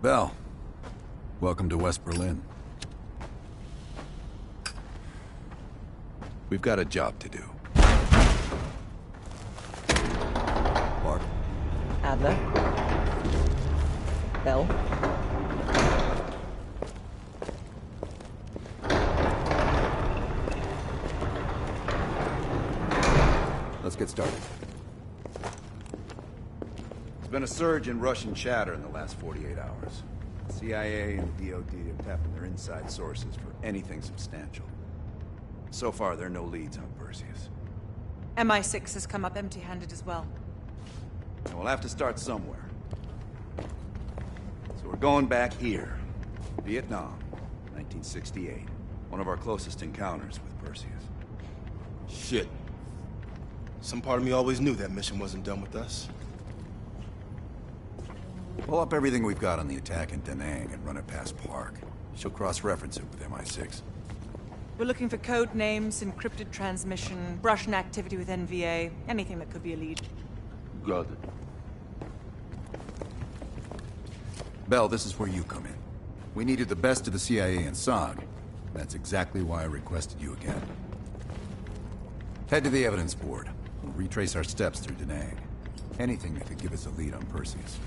Bell, welcome to West Berlin. We've got a job to do. Mark? Adler. Bell. Let's get started. There's been a surge in Russian chatter in the last 48 hours. The CIA and the DoD are tapping their inside sources for anything substantial. So far, there are no leads on Perseus. MI6 has come up empty-handed as well. And we'll have to start somewhere. So we're going back here. Vietnam, 1968. One of our closest encounters with Perseus. Shit. Some part of me always knew that mission wasn't done with us. Pull up everything we've got on the attack in Da Nang and run it past Park. She'll cross-reference it with MI6. We're looking for code names, encrypted transmission, Russian activity with NVA, anything that could be a lead. Got it. Bell, this is where you come in. We needed the best of the CIA and SOG. That's exactly why I requested you again. Head to the evidence board. We'll retrace our steps through Da Nang. Anything that could give us a lead on Perseus.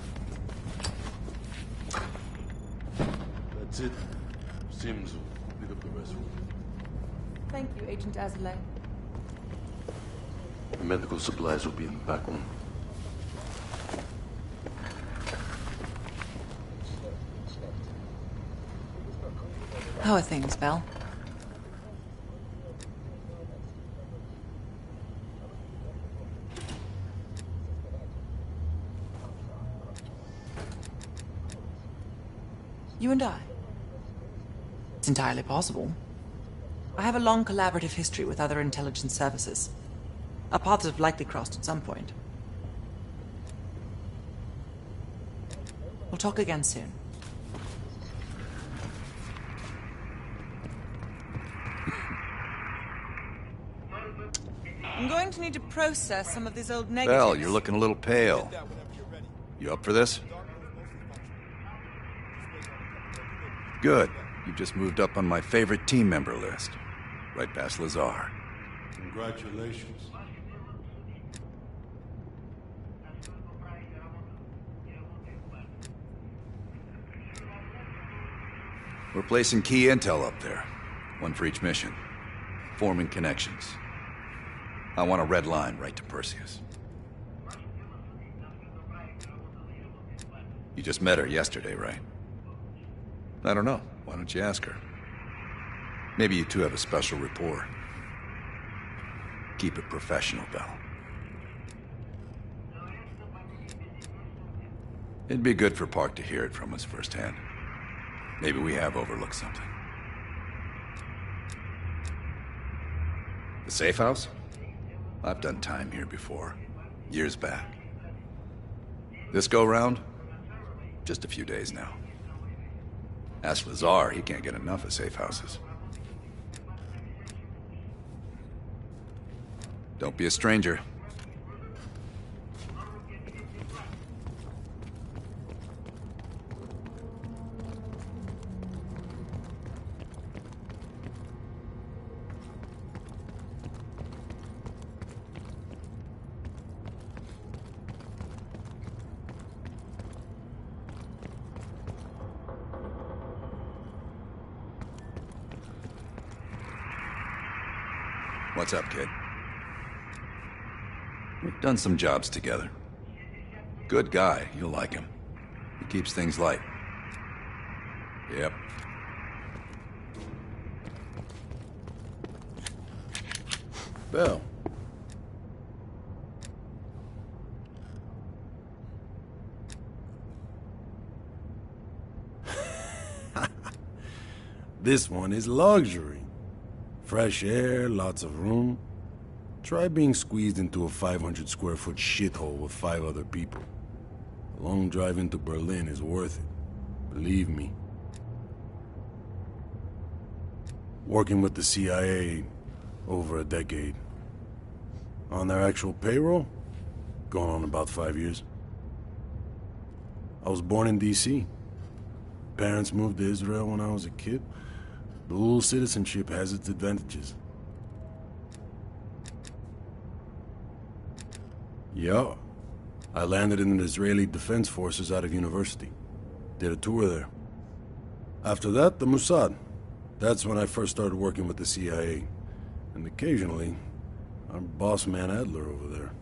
That's it. Seems pick up the rest. Thank you, Agent Azalea. Medical supplies will be in the back room. How are things, Bell? You and I? It's entirely possible. I have a long collaborative history with other intelligence services. Our paths have likely crossed at some point. We'll talk again soon. I'm going to need to process some of these old negatives. Bell, you're looking a little pale. You up for this? Good. You've just moved up on my favorite team member list. Right past Lazar. Congratulations. We're placing key intel up there. One for each mission. Forming connections. I want a red line right to Perseus. You just met her yesterday, right? I don't know. Why don't you ask her? Maybe you two have a special rapport. Keep it professional, Bell. It'd be good for Park to hear it from us firsthand. Maybe we have overlooked something. The safe house? I've done time here before. Years back. This go-round? Just a few days now. Ask Lazar, he can't get enough of safe houses. Don't be a stranger. What's up, kid? We've done some jobs together. Good guy, you'll like him. He keeps things light. Yep. Bell. This one is luxury. Fresh air, lots of room. Try being squeezed into a 500 square foot shithole with 5 other people. A long drive into Berlin is worth it. Believe me. Working with the CIA over a decade. On their actual payroll, going on about 5 years. I was born in D.C. parents moved to Israel when I was a kid. Dual citizenship has its advantages. Yeah. I landed in the Israeli Defense Forces out of university. Did a tour there. After that, the Mossad. That's when I first started working with the CIA. And occasionally, our boss man Adler over there.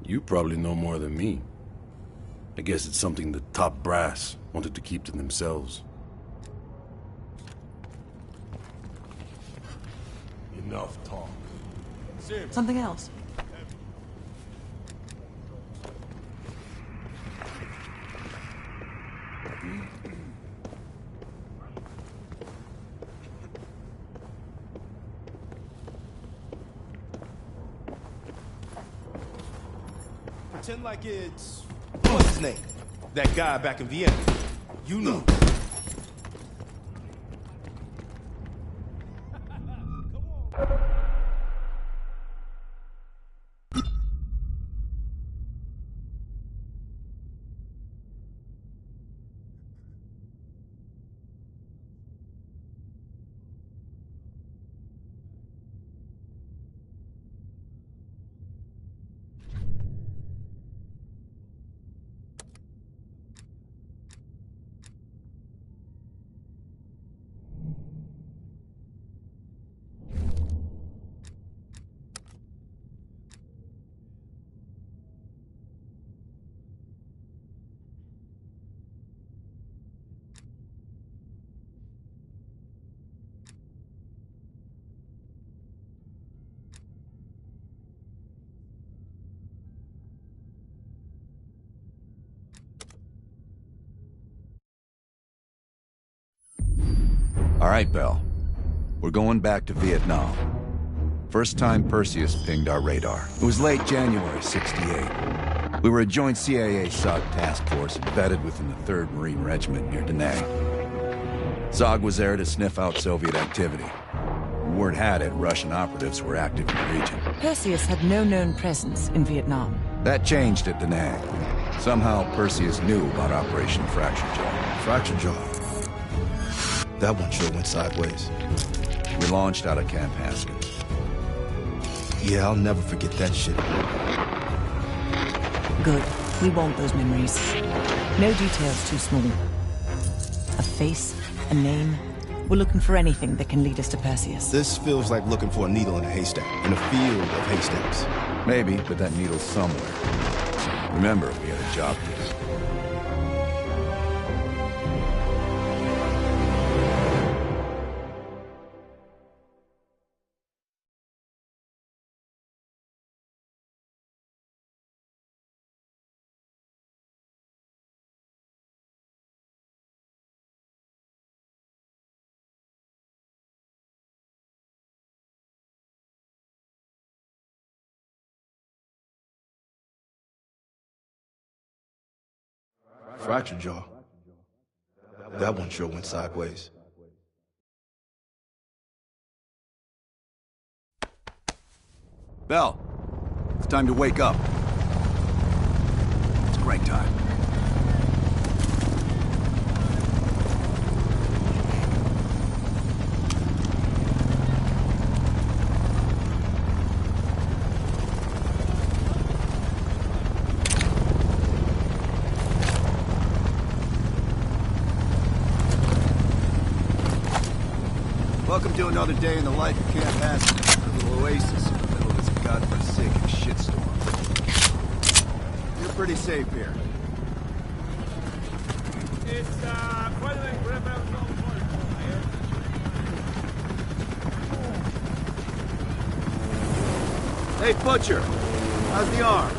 You probably know more than me. I guess it's something the top brass wanted to keep to themselves. Enough talk. Something else? Pretend like it's... What's his name? That guy back in Vienna. You know. All right, Bell. We're going back to Vietnam. First time Perseus pinged our radar. It was late January '68. We were a joint CIA-SOG task force embedded within the 3rd Marine Regiment near Da Nang. SOG was there to sniff out Soviet activity. Word had it Russian operatives were active in the region. Perseus had no known presence in Vietnam. That changed at Da Nang. Somehow Perseus knew about Operation Fracture Jaw. Fracture Jaw. That one sure went sideways. We launched out of Camp Haskins. Yeah, I'll never forget that shit. Good. We want those memories. No details too small. A face, a name. We're looking for anything that can lead us to Perseus. This feels like looking for a needle in a haystack, in a field of haystacks. Maybe, but that needle's somewhere. Remember, we had a job to do. Fracture Jaw. That one sure went sideways. Bell, it's time to wake up. It's break time. Welcome to another day in the life of Camp Haskins, a little oasis in the middle of this godforsaken shitstorm. You're pretty safe here. It's quite an incredible. Hey, Butcher, how's the arm?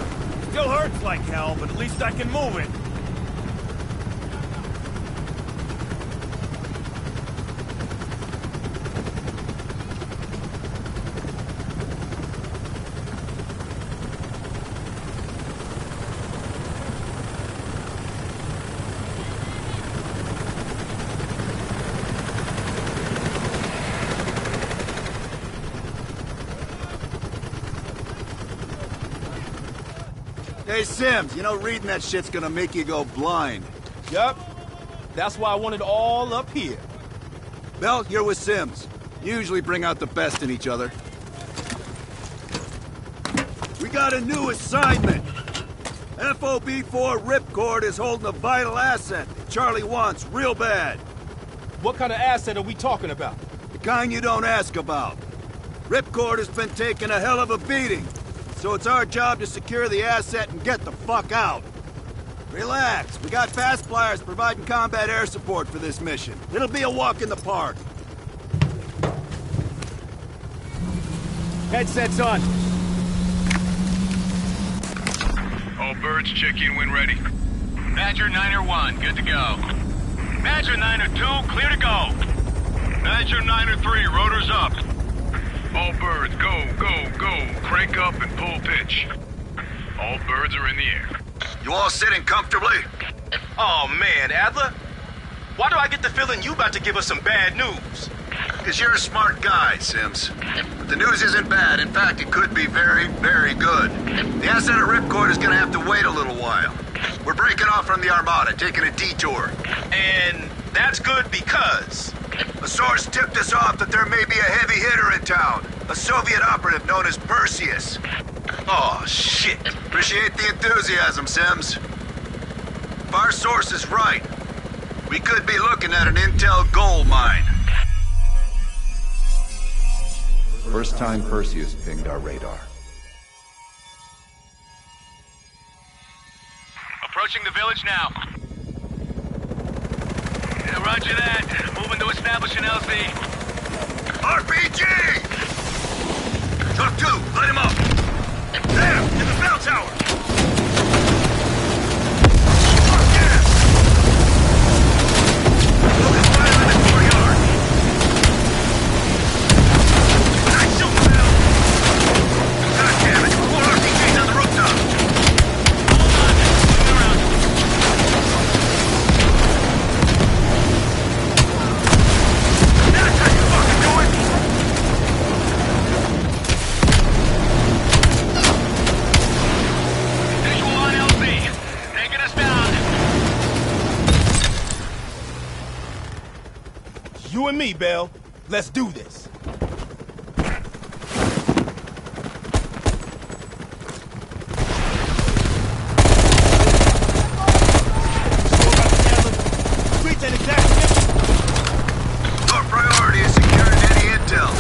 Still hurts like hell, but at least I can move it. Hey, Sims, you know reading that shit's gonna make you go blind. Yup. That's why I want it all up here. Bell, you're with Sims. You usually bring out the best in each other. We got a new assignment. FOB4 Ripcord is holding a vital asset that Charlie wants real bad. What kind of asset are we talking about? The kind you don't ask about. Ripcord has been taking a hell of a beating, so it's our job to secure the asset and get the fuck out. Relax, we got fast flyers providing combat air support for this mission. It'll be a walk in the park. Headsets on. All birds, check in when ready. Badger 9-1, good to go. Badger 9-2, clear to go. Badger 9-3, rotors up. All birds, go, go, go. Crank up and pull pitch. All birds are in the air. You all sitting comfortably? Oh man, Adler. Why do I get the feeling you about to give us some bad news? Because you're a smart guy, Sims. But the news isn't bad. In fact, it could be very, very good. The asset at Ripcord is gonna have to wait a little while. We're breaking off from the Armada, taking a detour. And that's good because... A source tipped us off that there may be a heavy hitter in town. A Soviet operative known as Perseus. Oh, shit. Appreciate the enthusiasm, Sims. If our source is right, we could be looking at an intel gold mine. First time Perseus pinged our radar. Approaching the village now. Yeah, roger that. Moving to establish an LZ. RPG! Talk 2, light him up! There, in the bell tower! Fuck yeah! Focus fire in the courtyard! Nice shoot, Bill! God damn it, 4 RPGs on the rooftop! Hold on, moving around. That's how you fucking do it! Visual on LZ. Taking us down. You and me, Bell. Let's do this. Streets ain't exactly empty. Our priority is securing any intel.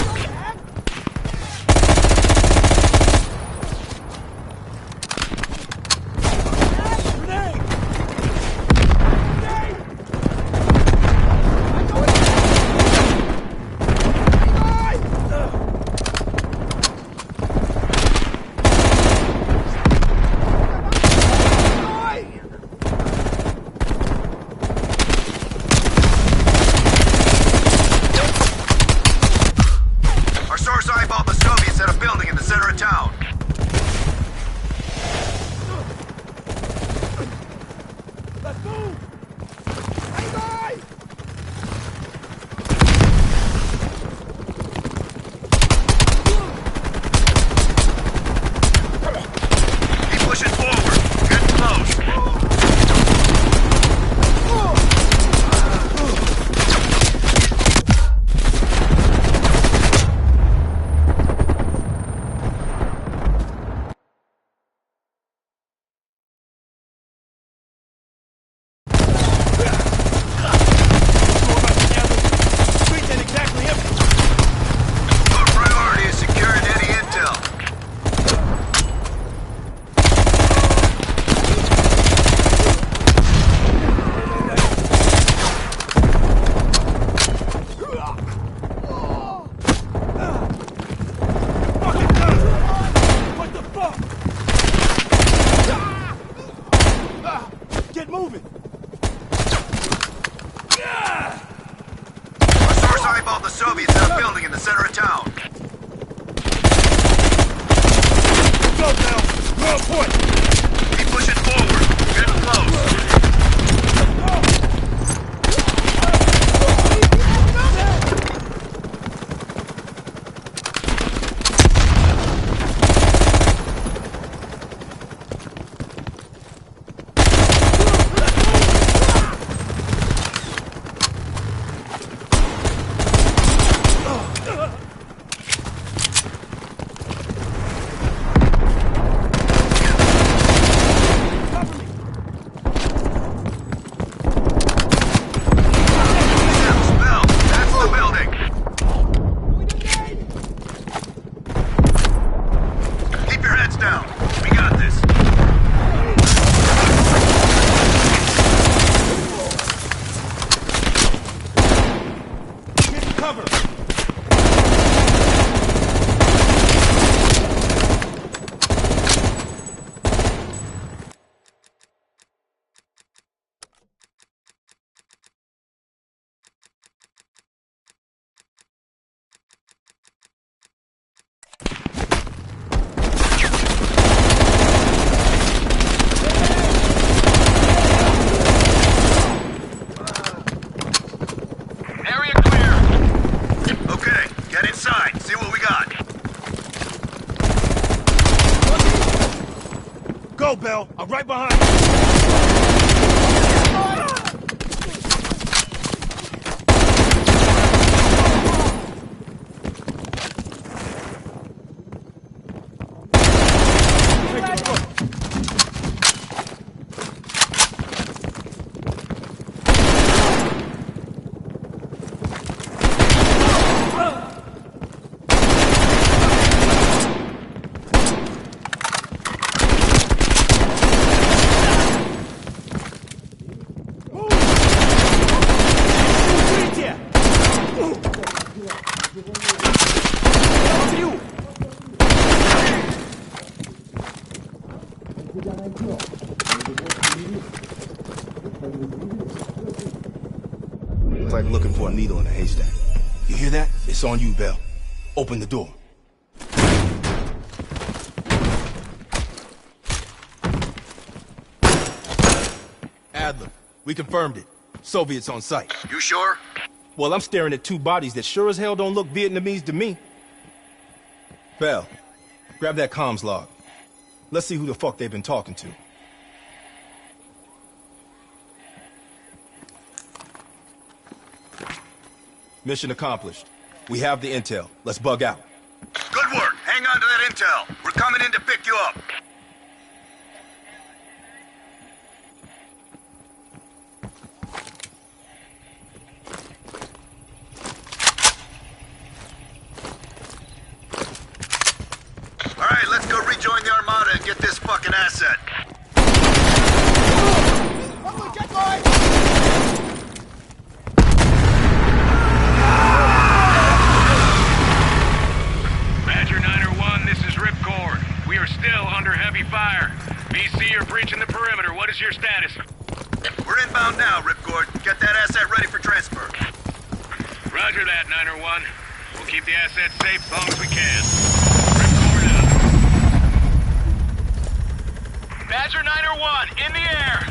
Our source eyeballed the Soviets at a building in the center of town. Let's move! Hey, guys! Keep pushing forward. Getting close. Streets ain't exactly empty. Our priority is securing any intel. What the fuck? Get moving. Our source eyeballed the Soviets at a building in the center of town. Go, Bell. You're on point. Keep pushing forward. Getting close. Bell. I'm right behind you. It's like looking for a needle in a haystack. You hear that? It's on you, Bell. Open the door. Adler, we confirmed it. Soviets on site. You sure? Well, I'm staring at two bodies that sure as hell don't look Vietnamese to me. Bell, grab that comms log. Let's see who the fuck they've been talking to. Mission accomplished. We have the intel. Let's bug out. Good work. Hang on to that intel. We're coming in to pick you up. All right, let's go rejoin the Armada and get this fucking asset. Badger 901, this is Ripcord. We are still under heavy fire. VC are breaching the perimeter. What is your status? We're inbound now, Ripcord. Get that asset ready for transfer. Roger that, 901. We'll keep the asset safe as long as we can. Ripcord out. Badger 901, in the air!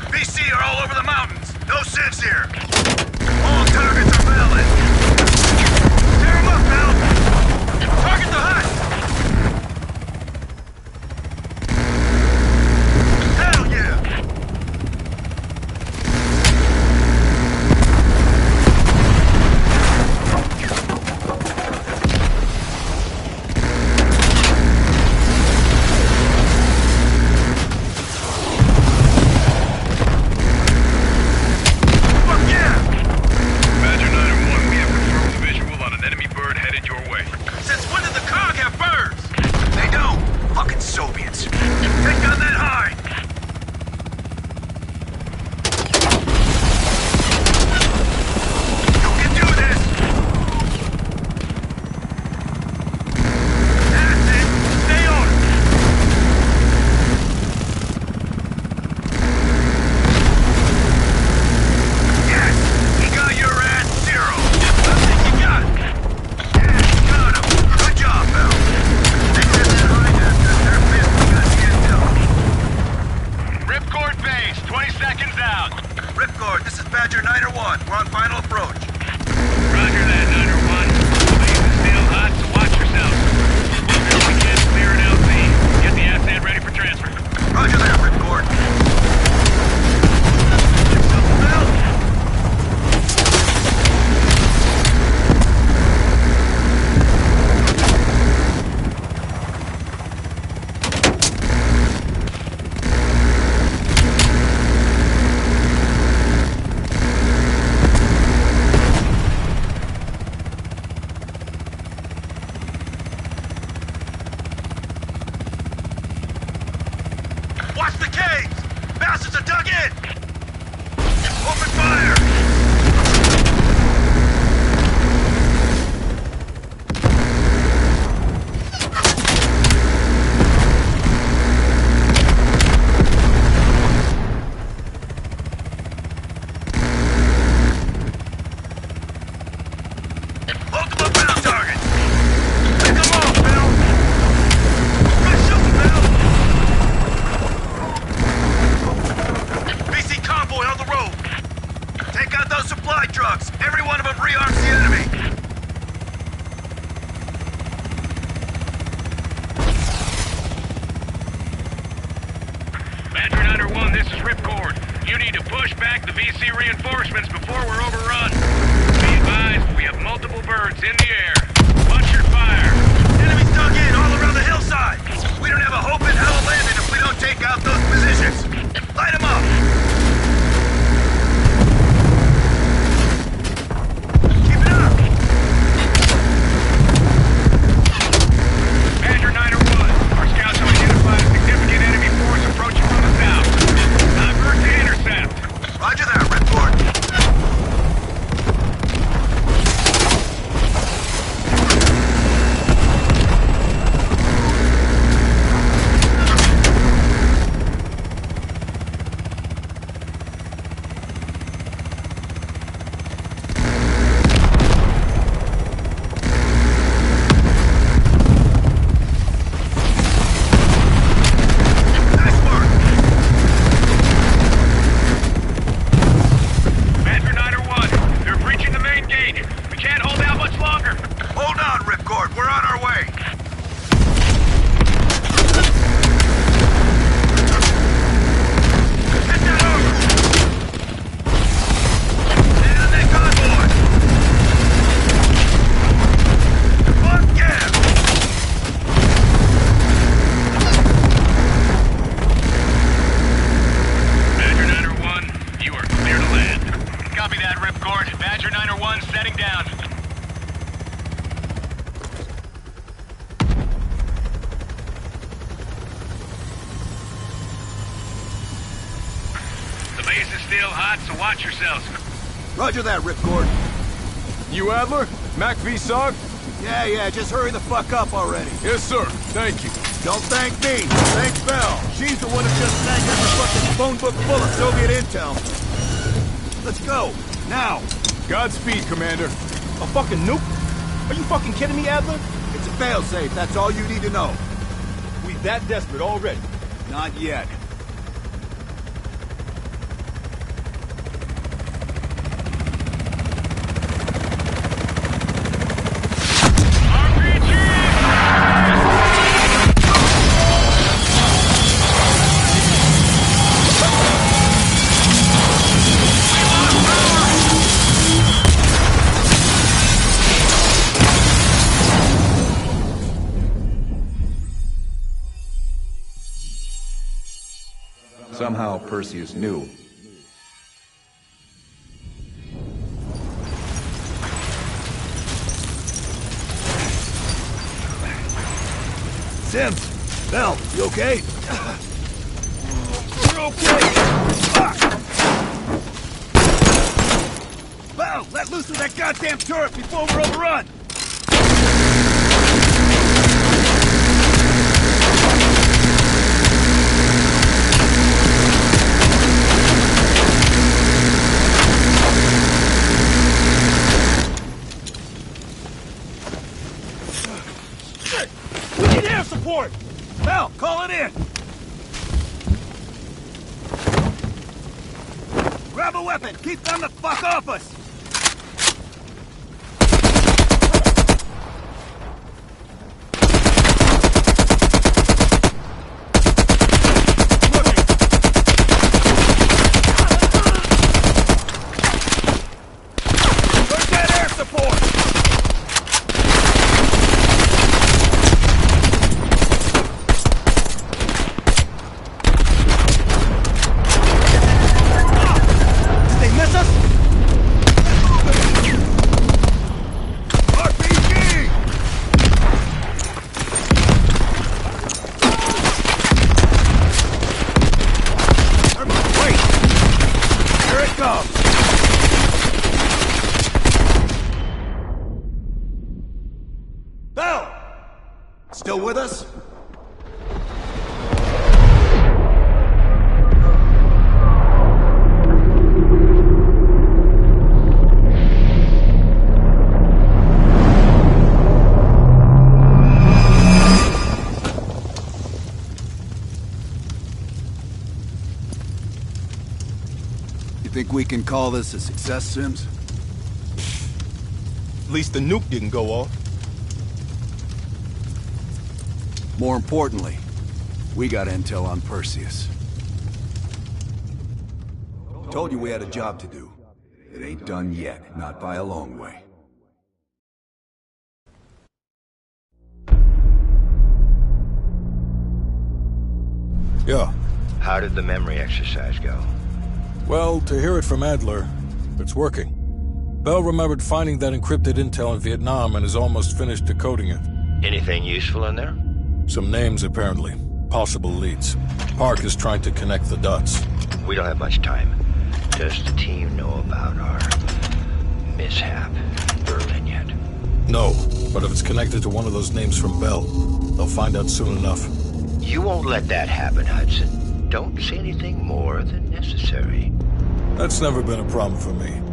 BC are all over the mountains. No sense here. All targets are valid. Tear them up, Bell. Target the hut. Hell yeah. Fuck yeah. Badger 901, we have confirmed the visual on an enemy bird headed your way. Since when did the COG have birds? They don't. Fucking Soviets. Take down that high. You can do this. That's it. Stay on it. Yes, he got your ass 0. I think you got it. Yeah, you got him. Good job, Bell. They said that high after they're pissed we got the intel. Ripcord base, 20 seconds out. Ripcord, this is Badger 901. We're on final approach. Roger that, 901. The base is still hot, so watch yourself. We'll do what we can to clear an LZ. Get the asset ready for transfer. Roger that, Ripcord. Bell. Watch the caves! Bastards are dug in! Open fire! Multiple ground targets! Pick them off, Bell! Good shooting, Bell! BC convoy on the road! Take out those supply trucks! Every one of them rearms the enemy! this is Ripcord. You need to push back the VC reinforcements before we're overrun. Be advised, we have multiple birds in the air. Watch your fire. Enemies dug in all around the hillside. We don't have a hope in hell of landing if we don't take out those positions. Light them up. Keep it up. Badger 901. Our scouts have identified a significant enemy force approaching from the south. Divert to intercept. Roger that, Ripcord. Watch yourselves. Roger that, Ripcord. You Adler? Mac v. Sog? Yeah, just hurry the fuck up already. Yes, sir. Thank you. Don't thank me. Thank Bell. She's the one who just snagged every fucking phone book full of Soviet intel. Let's go. Now. Godspeed, Commander. A fucking nuke? Are you fucking kidding me, Adler? It's a failsafe. That's all you need to know. We that desperate already? Not yet. Somehow Perseus knew. Sims! Bell, you okay? We're okay! Bell, let loose of that goddamn turret before we're overrun! We need air support! Bell, call it in! Grab a weapon! Keep them the fuck off us! Where's that air support? Still with us? You think we can call this a success, Sims? At least the nuke didn't go off. More importantly, we got intel on Perseus. Told you we had a job to do. It ain't done yet, not by a long way. Yeah. How did the memory exercise go? Well, to hear it from Adler, it's working. Bell remembered finding that encrypted intel in Vietnam and is almost finished decoding it. Anything useful in there? Some names, apparently. Possible leads. Park is trying to connect the dots. We don't have much time. Does the team know about our mishap in Berlin yet? No, but if it's connected to one of those names from Bell, they'll find out soon enough. You won't let that happen, Hudson. Don't say anything more than necessary. That's never been a problem for me.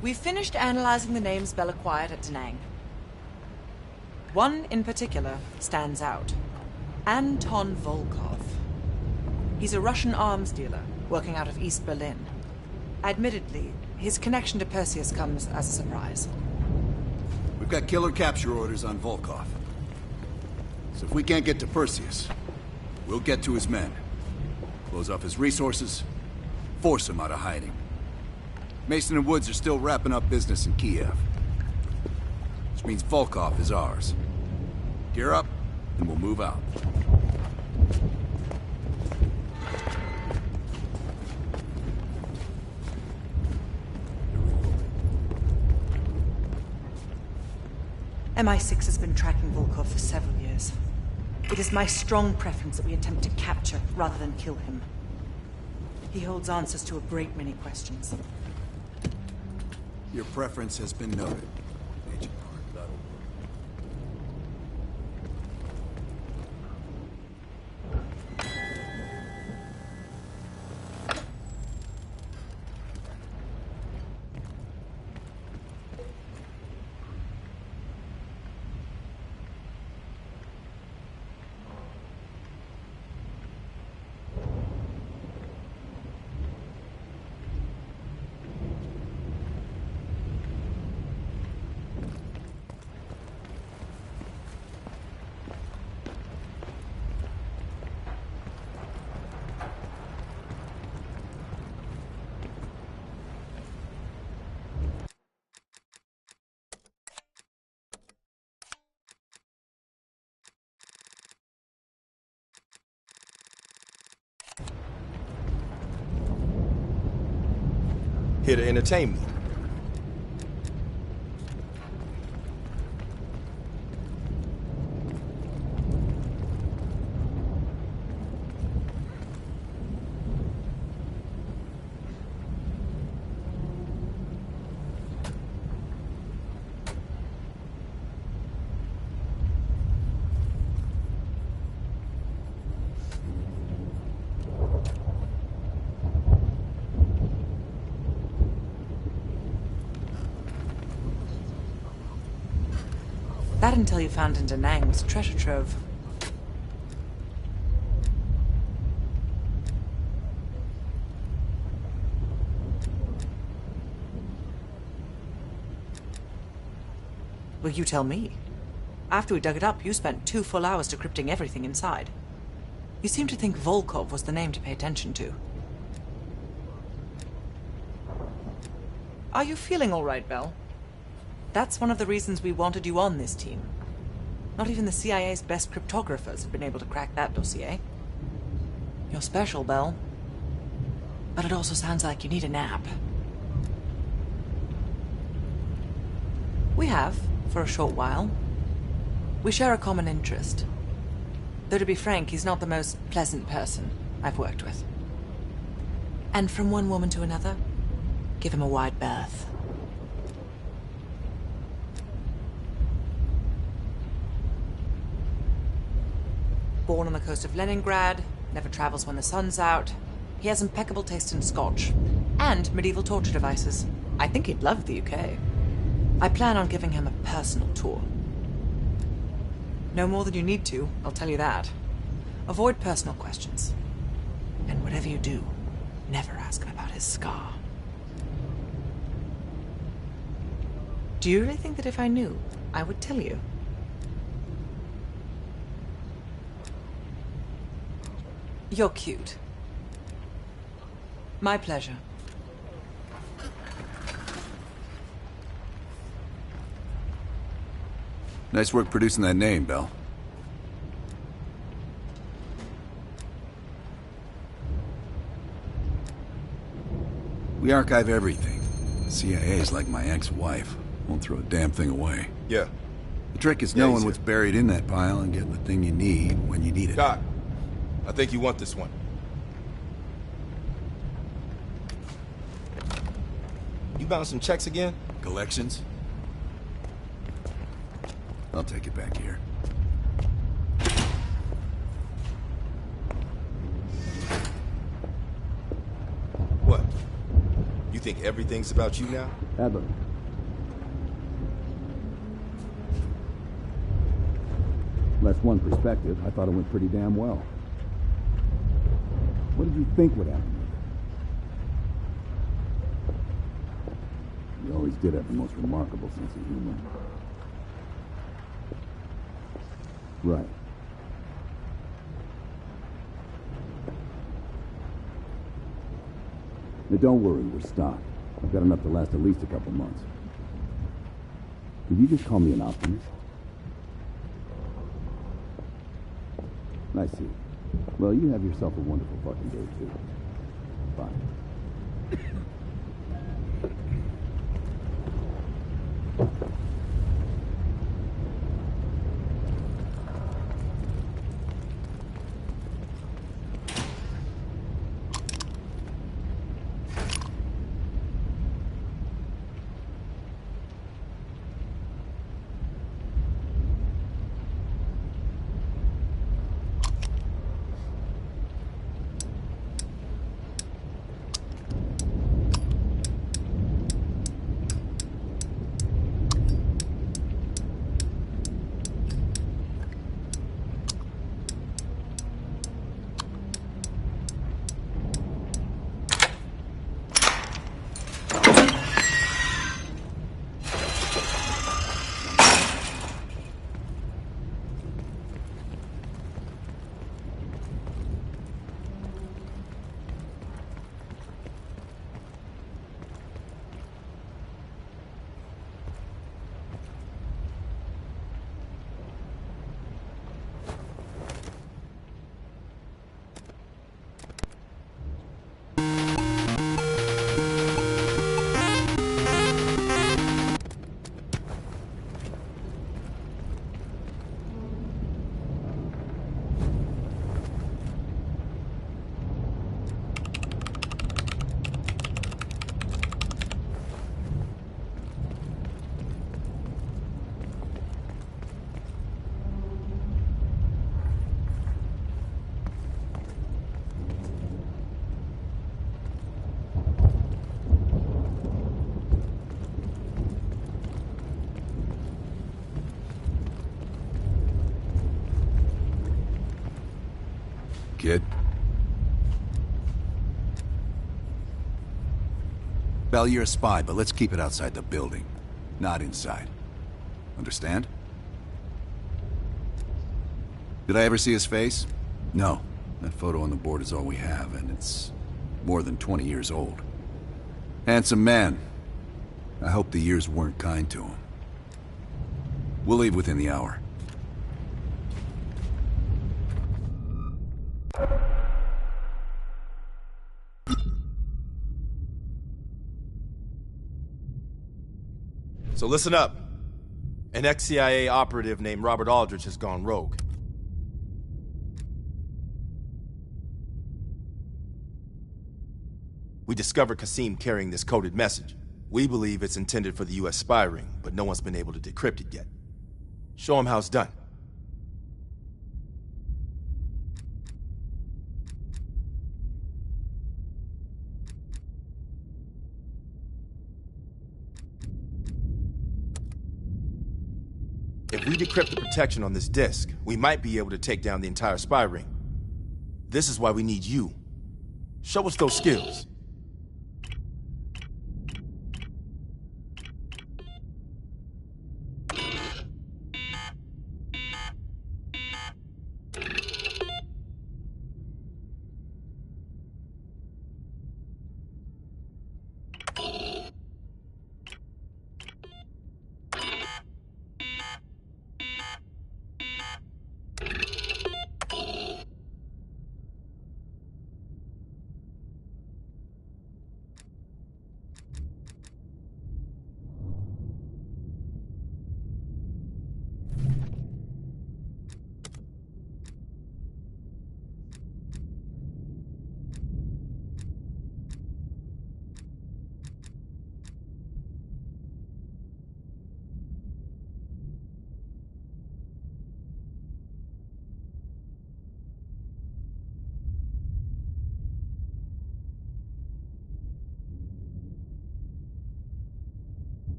We've finished analyzing the names Bell acquired at Da Nang. One in particular stands out. Anton Volkov. He's a Russian arms dealer working out of East Berlin. Admittedly, his connection to Perseus comes as a surprise. We've got killer capture orders on Volkov. So if we can't get to Perseus, we'll get to his men. Close off his resources, force him out of hiding. Mason and Woods are still wrapping up business in Kiev. Which means Volkov is ours. Gear up, and we'll move out. MI6 has been tracking Volkov for several years. It is my strong preference that we attempt to capture rather than kill him. He holds answers to a great many questions. Your preference has been noted, Agent Park. Here to entertain me. That intel you found in Da Nang was a treasure trove. Well, you tell me. After we dug it up, you spent 2 full hours decrypting everything inside. You seem to think Volkov was the name to pay attention to. Are you feeling all right, Bell? That's one of the reasons we wanted you on this team. Not even the CIA's best cryptographers have been able to crack that dossier. You're special, Bell. But it also sounds like you need a nap. We have, for a short while. We share a common interest. Though to be frank, he's not the most pleasant person I've worked with. And from one woman to another, give him a wide berth. Born on the coast of Leningrad, never travels when the sun's out. He has impeccable taste in scotch. And medieval torture devices. I think he'd love the UK. I plan on giving him a personal tour. No more than you need to, I'll tell you that. Avoid personal questions. And whatever you do, never ask him about his scar. Do you really think that if I knew, I would tell you? You're cute. My pleasure. Nice work producing that name, Bell. We archive everything. The CIA is like my ex-wife. Won't throw a damn thing away. Yeah. The trick is Yeah, knowing he's what's here. buried in that pile and getting the thing you need when you need it. Doc, I think you want this one. You bouncing checks again? Collections? I'll take it back here. What? You think everything's about you now? Adler. That's one perspective. I thought it went pretty damn well. What did you think would happen? You always did have the most remarkable sense of humor. Right. Now don't worry, we're stocked. I've got enough to last at least a couple months. Did you just call me an optimist? I see. Well, you have yourself a wonderful fucking day, too. Bye. Kid? Bell, you're a spy, but let's keep it outside the building, not inside. Understand? Did I ever see his face? No. That photo on the board is all we have, and it's more than 20 years old. Handsome man. I hope the years weren't kind to him. We'll leave within the hour. So listen up. An ex-CIA operative named Robert Aldrich has gone rogue. We discovered Kasim carrying this coded message. We believe it's intended for the U.S. spy ring, but no one's been able to decrypt it yet. Show him how it's done. If we decrypt the protection on this disk, we might be able to take down the entire spy ring. This is why we need you. Show us those skills.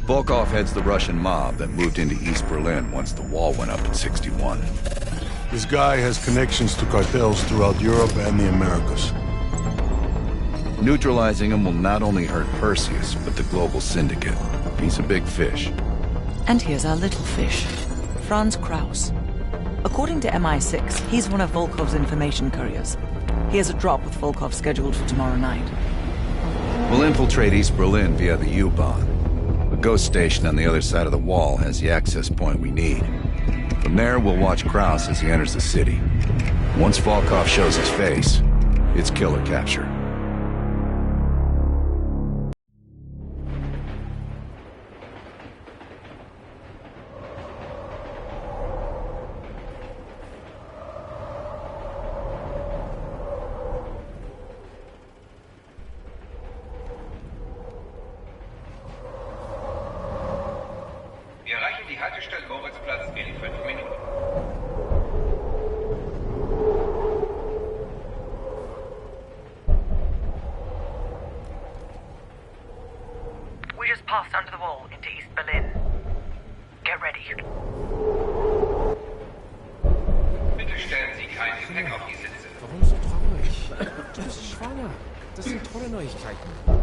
Volkov heads the Russian mob that moved into East Berlin once the wall went up in '61. This guy has connections to cartels throughout Europe and the Americas. Neutralizing him will not only hurt Perseus, but the global syndicate. He's a big fish. And here's our little fish, Franz Kraus. According to MI6, he's one of Volkov's information couriers. He has a drop with Volkov scheduled for tomorrow night. We'll infiltrate East Berlin via the U-Bahn. The ghost station on the other side of the wall has the access point we need. From there, we'll watch Kraus as he enters the city. Once Volkov shows his face, it's killer capture. Wir erreichen die Haltestelle Moritzplatz in 5 Minuten. We just passed under the wall into East Berlin. Get ready. Bitte stellen Sie kein Gepäck auf die Sitze. Warum so traurig? Du bist schwanger. Das sind tolle Neuigkeiten.